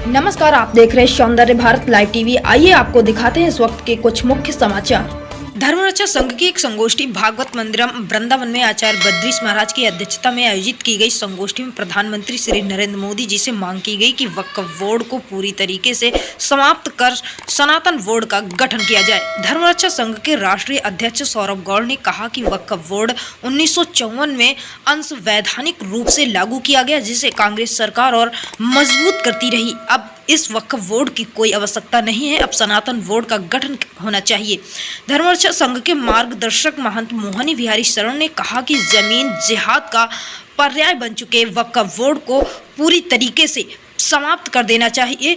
नमस्कार, आप देख रहे हैं सौंदर्य भारत लाइव टीवी। आइए आपको दिखाते हैं इस वक्त के कुछ मुख्य समाचार। धर्मरक्षा संघ की एक संगोष्ठी भागवत मंदिरम वृंदावन में आचार्य बद्रीश महाराज की अध्यक्षता में आयोजित की गई संगोष्ठी में प्रधानमंत्री श्री नरेंद्र मोदी जी से मांग की गई कि वक्फ बोर्ड को पूरी तरीके से समाप्त कर सनातन बोर्ड का गठन किया जाए। धर्मरक्षा संघ के राष्ट्रीय अध्यक्ष सौरभ गौड़ ने कहा कि वक्फ बोर्ड 1954 में अंशवैधानिक रूप से लागू किया गया, जिसे कांग्रेस सरकार और मजबूत करती रही। अब इस वक्फ बोर्ड की कोई आवश्यकता नहीं है, अब सनातन बोर्ड का गठन होना चाहिए। धर्मरक्षा संघ के मार्गदर्शक महंत मोहनी बिहारी शरण ने कहा कि जमीन जिहाद का पर्याय बन चुके वक्फ बोर्ड को पूरी तरीके से समाप्त कर देना चाहिए।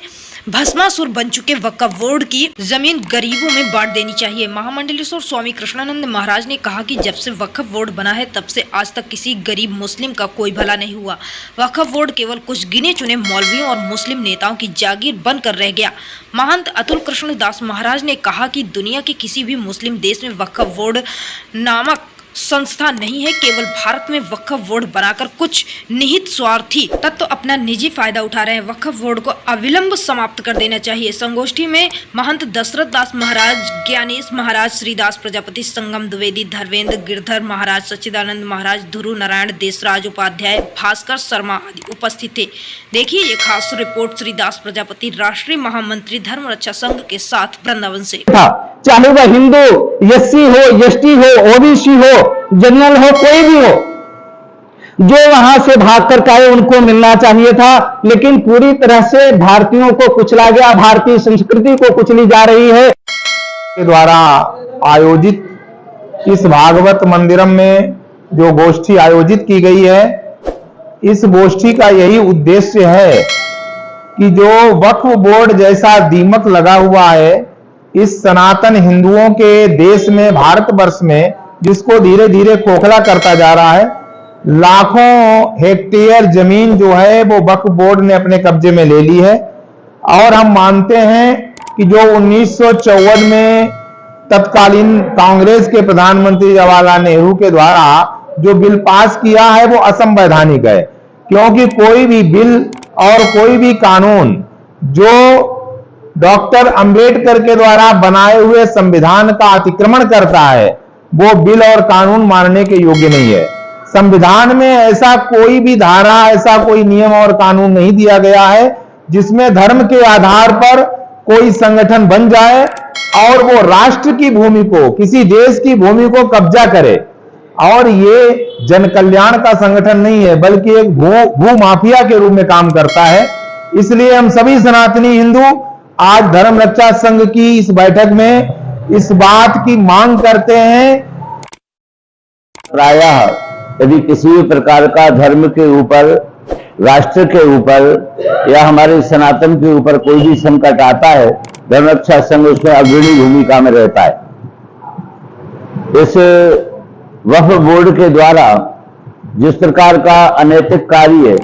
भस्मासुर बन चुके वक्फ बोर्ड की जमीन गरीबों में बांट देनी चाहिए। महामंडलेश्वर स्वामी कृष्णानंद महाराज ने कहा कि जब से वक्फ बोर्ड बना है तब से आज तक किसी गरीब मुस्लिम का कोई भला नहीं हुआ। वक्फ बोर्ड केवल कुछ गिने चुने मौलवियों और मुस्लिम नेताओं की जागीर बनकर रह गया। महंत अतुल कृष्ण दास महाराज ने कहा कि दुनिया के किसी भी मुस्लिम देश में वक्फ बोर्ड नामक संस्था नहीं है। केवल भारत में वक्फ बोर्ड बनाकर कुछ निहित स्वार्थी तत्व अपना निजी फायदा उठा रहे हैं। वक्फ बोर्ड को अविलंब समाप्त कर देना चाहिए। संगोष्ठी में महंत दशरथ दास महाराज, ज्ञानेश महाराज, श्रीदास प्रजापति, संगम द्विवेदी, धर्मेंद्र गिरधर महाराज, सच्चिदानंद महाराज, ध्रुव नारायण देशराज उपाध्याय, भास्कर शर्मा आदि उपस्थित थे। देखिए ये खास रिपोर्ट श्रीदास प्रजापति, राष्ट्रीय महामंत्री धर्मरक्षा संघ के साथ वृंदावन से। चाहे वह हिंदू, एससी हो, एसटी हो, ओबीसी हो, जनरल हो, कोई भी हो, जो वहां से भागकर के आए उनको मिलना चाहिए था। लेकिन पूरी तरह से भारतीयों को कुचला गया, भारतीय संस्कृति को कुचली जा रही है। के द्वारा आयोजित इस भागवत मंदिरम में जो गोष्ठी आयोजित की गई है, इस गोष्ठी का यही उद्देश्य है कि जो वक्फ बोर्ड जैसा दीमक लगा हुआ है इस सनातन हिंदुओं के देश में, भारतवर्ष में, जिसको धीरे धीरे खोखला करता जा रहा है। लाखों हेक्टेयर जमीन जो है वो वक्फ बोर्ड ने अपने कब्जे में ले ली है। और हम मानते हैं कि जो 1954 में तत्कालीन कांग्रेस के प्रधानमंत्री जवाहरलाल नेहरू के द्वारा जो बिल पास किया है वो असंवैधानिक है, क्योंकि कोई भी बिल और कोई भी कानून जो डॉक्टर अंबेडकर के द्वारा बनाए हुए संविधान का अतिक्रमण करता है वो बिल और कानून मानने के योग्य नहीं है। संविधान में ऐसा कोई भी धारा, ऐसा कोई नियम और कानून नहीं दिया गया है जिसमें धर्म के आधार पर कोई संगठन बन जाए और वो राष्ट्र की भूमि को, किसी देश की भूमि को कब्जा करे। और ये जन कल्याण का संगठन नहीं है, बल्कि एक भू माफिया के रूप में काम करता है। इसलिए हम सभी सनातनी हिंदू आज धर्म रक्षा संघ की इस बैठक में इस बात की मांग करते हैं। प्रायः यदि किसी भी प्रकार का धर्म के ऊपर, राष्ट्र के ऊपर या हमारे सनातन के ऊपर कोई भी संकट आता है, धर्म रक्षा संघ उसमें अग्रणी भूमिका में रहता है। इस वक्फ बोर्ड के द्वारा जिस प्रकार का अनैतिक कार्य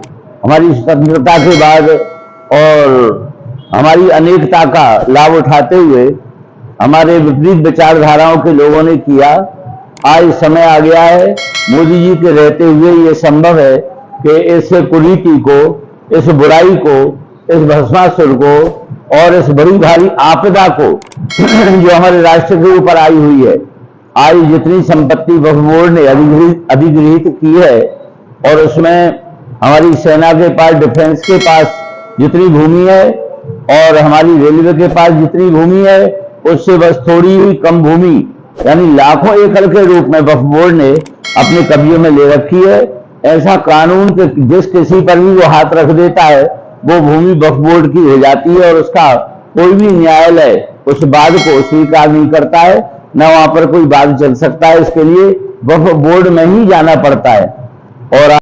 हमारी स्वतंत्रता के बाद और हमारी अनेकता का लाभ उठाते हुए हमारे विपरीत विचारधाराओं के लोगों ने किया, आज समय आ गया है मोदी जी के रहते हुए ये संभव है कि इस कुरीति को, इस बुराई को, इस भस्मासुर को और इस बड़ी भारी आपदा को जो हमारे राष्ट्र के ऊपर आई हुई है, आज जितनी संपत्ति वक्फ बोर्ड ने अधिगृहित की है और उसमें हमारी सेना के पास, डिफेंस के पास जितनी भूमि है और हमारी रेलवे के पास जितनी भूमि है उससे बस थोड़ी ही कम भूमि, यानी लाखों एकड़ के रूप में वक्फ बोर्ड ने अपने कब्जे में ले रखी है। ऐसा कानून के जिस किसी पर भी वो हाथ रख देता है वो भूमि वक्फ बोर्ड की हो जाती है और उसका कोई भी न्यायालय उस वाद को स्वीकार नहीं करता है, न वहां पर कोई वाद चल सकता है। इसके लिए वक्फ बोर्ड में ही जाना पड़ता है। और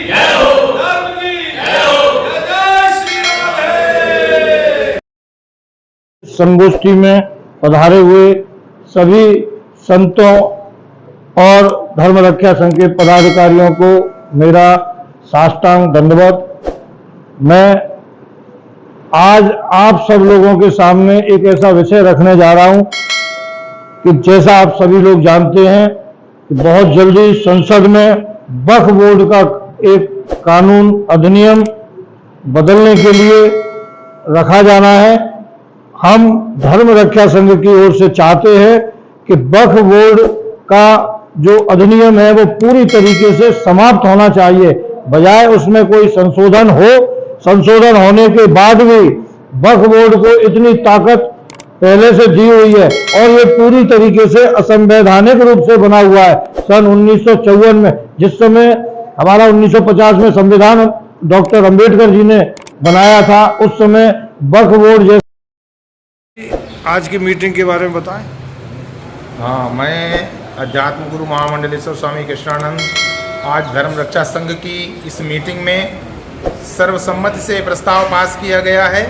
जय हो। संगोष्ठी में पधारे हुए सभी संतों और धर्म रक्षा संघ के पदाधिकारियों को मेरा साष्टांग दंडवत। मैं आज आप सब लोगों के सामने एक ऐसा विषय रखने जा रहा हूं कि जैसा आप सभी लोग जानते हैं कि बहुत जल्दी संसद में वक्फ बोर्ड का एक कानून अधिनियम बदलने के लिए रखा जाना है। हम धर्म रक्षा संघ की ओर से चाहते हैं कि वक्फ बोर्ड का जो अधिनियम है वो पूरी तरीके से समाप्त होना चाहिए, बजाय उसमें कोई संशोधन हो। संशोधन होने के बाद भी वक्फ बोर्ड को इतनी ताकत पहले से दी हुई है और ये पूरी तरीके से असंवैधानिक रूप से बना हुआ है। सन 1954 में, जिस समय हमारा 1950 में संविधान डॉक्टर अंबेडकर जी ने बनाया था, उस समय वक्फ बोर्ड जैसे। आज की मीटिंग के बारे में बताएं। हाँ, मैं अध्यात्म गुरु महामंडलेश्वर स्वामी कृष्णानंद आज धर्म रक्षा संघ की इस मीटिंग में सर्वसम्मति से प्रस्ताव पास किया गया है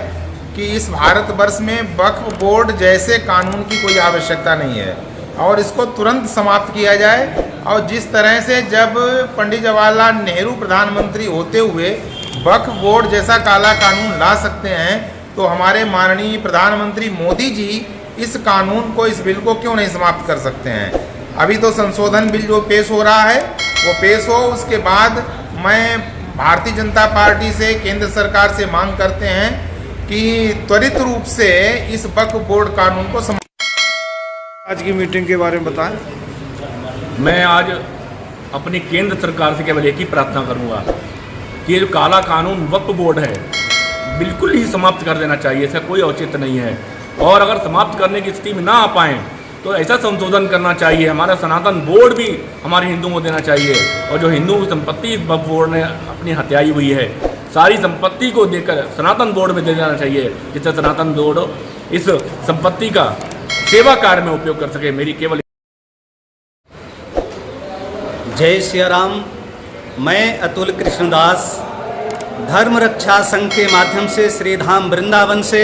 कि इस भारतवर्ष में वक्फ बोर्ड जैसे कानून की कोई आवश्यकता नहीं है और इसको तुरंत समाप्त किया जाए। और जिस तरह से जब पंडित जवाहरलाल नेहरू प्रधानमंत्री होते हुए वक्फ बोर्ड जैसा काला कानून ला सकते हैं, तो हमारे माननीय प्रधानमंत्री मोदी जी इस कानून को, इस बिल को क्यों नहीं समाप्त कर सकते हैं। अभी तो संशोधन बिल जो पेश हो रहा है वो पेश हो, उसके बाद मैं भारतीय जनता पार्टी से, केंद्र सरकार से मांग करते हैं कि त्वरित रूप से इस वक्फ बोर्ड कानून को आज की मीटिंग के बारे में बताएं। मैं आज अपनी केंद्र सरकार से केवल एक ही प्रार्थना करूंगा कि ये जो काला कानून वक्फ बोर्ड है बिल्कुल ही समाप्त कर देना चाहिए। इसका कोई औचित्य नहीं है और अगर समाप्त करने की स्थिति में ना आ पाएँ तो ऐसा संशोधन करना चाहिए। हमारा सनातन बोर्ड भी हमारे हिंदुओं को देना चाहिए और जो हिंदुओं की संपत्ति वक्फ बोर्ड ने अपनी हत्याई हुई है, सारी संपत्ति को देकर सनातन बोर्ड में दे देना चाहिए, जिससे सनातन बोर्ड इस संपत्ति का सेवा कार्य में उपयोग कर सके। मेरी केवल जय सिया राम। मैं अतुल कृष्णदास धर्म रक्षा संघ के माध्यम से श्री धाम वृंदावन से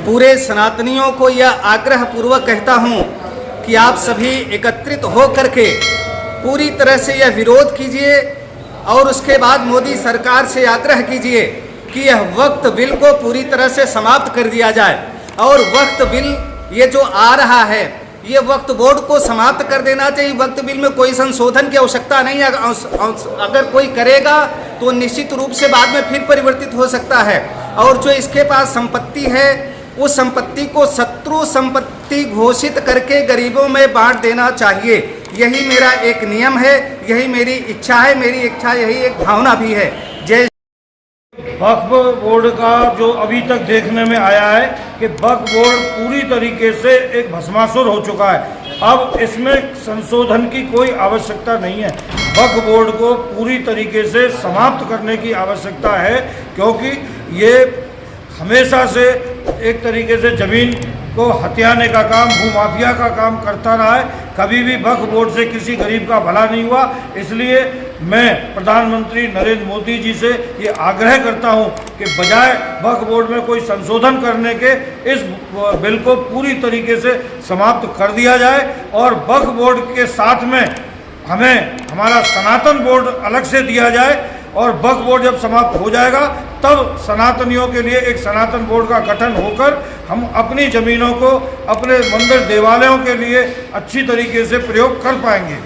पूरे सनातनियों को यह आग्रह पूर्वक कहता हूं कि आप सभी एकत्रित हो करके पूरी तरह से यह विरोध कीजिए और उसके बाद मोदी सरकार से आग्रह कीजिए कि यह वक्फ बिल को पूरी तरह से समाप्त कर दिया जाए। और वक्फ बिल ये जो आ रहा है, ये वक्फ बोर्ड को समाप्त कर देना चाहिए। वक्फ बिल में कोई संशोधन की आवश्यकता नहीं है। अगर कोई करेगा तो निश्चित रूप से बाद में फिर परिवर्तित हो सकता है। और जो इसके पास संपत्ति है, उस संपत्ति को शत्रु संपत्ति घोषित करके गरीबों में बांट देना चाहिए। यही मेरा एक नियम है, यही मेरी इच्छा है, मेरी इच्छा यही एक भावना भी है। जय। वक्फ बोर्ड का जो अभी तक देखने में आया है कि वक्फ बोर्ड पूरी तरीके से एक भस्मासुर हो चुका है। अब इसमें संशोधन की कोई आवश्यकता नहीं है। वक्फ बोर्ड को पूरी तरीके से समाप्त करने की आवश्यकता है, क्योंकि ये हमेशा से एक तरीके से जमीन को हथियाने का काम, भूमाफिया का काम करता रहा है। कभी भी वक्फ बोर्ड से किसी गरीब का भला नहीं हुआ। इसलिए मैं प्रधानमंत्री नरेंद्र मोदी जी से ये आग्रह करता हूं कि बजाय वक्फ बोर्ड में कोई संशोधन करने के, इस बिल को पूरी तरीके से समाप्त कर दिया जाए और वक्फ बोर्ड के साथ में हमें हमारा सनातन बोर्ड अलग से दिया जाए। और वक्फ बोर्ड जब समाप्त हो जाएगा तब सनातनियों के लिए एक सनातन बोर्ड का गठन होकर हम अपनी ज़मीनों को अपने मंदिर देवालयों के लिए अच्छी तरीके से प्रयोग कर पाएंगे।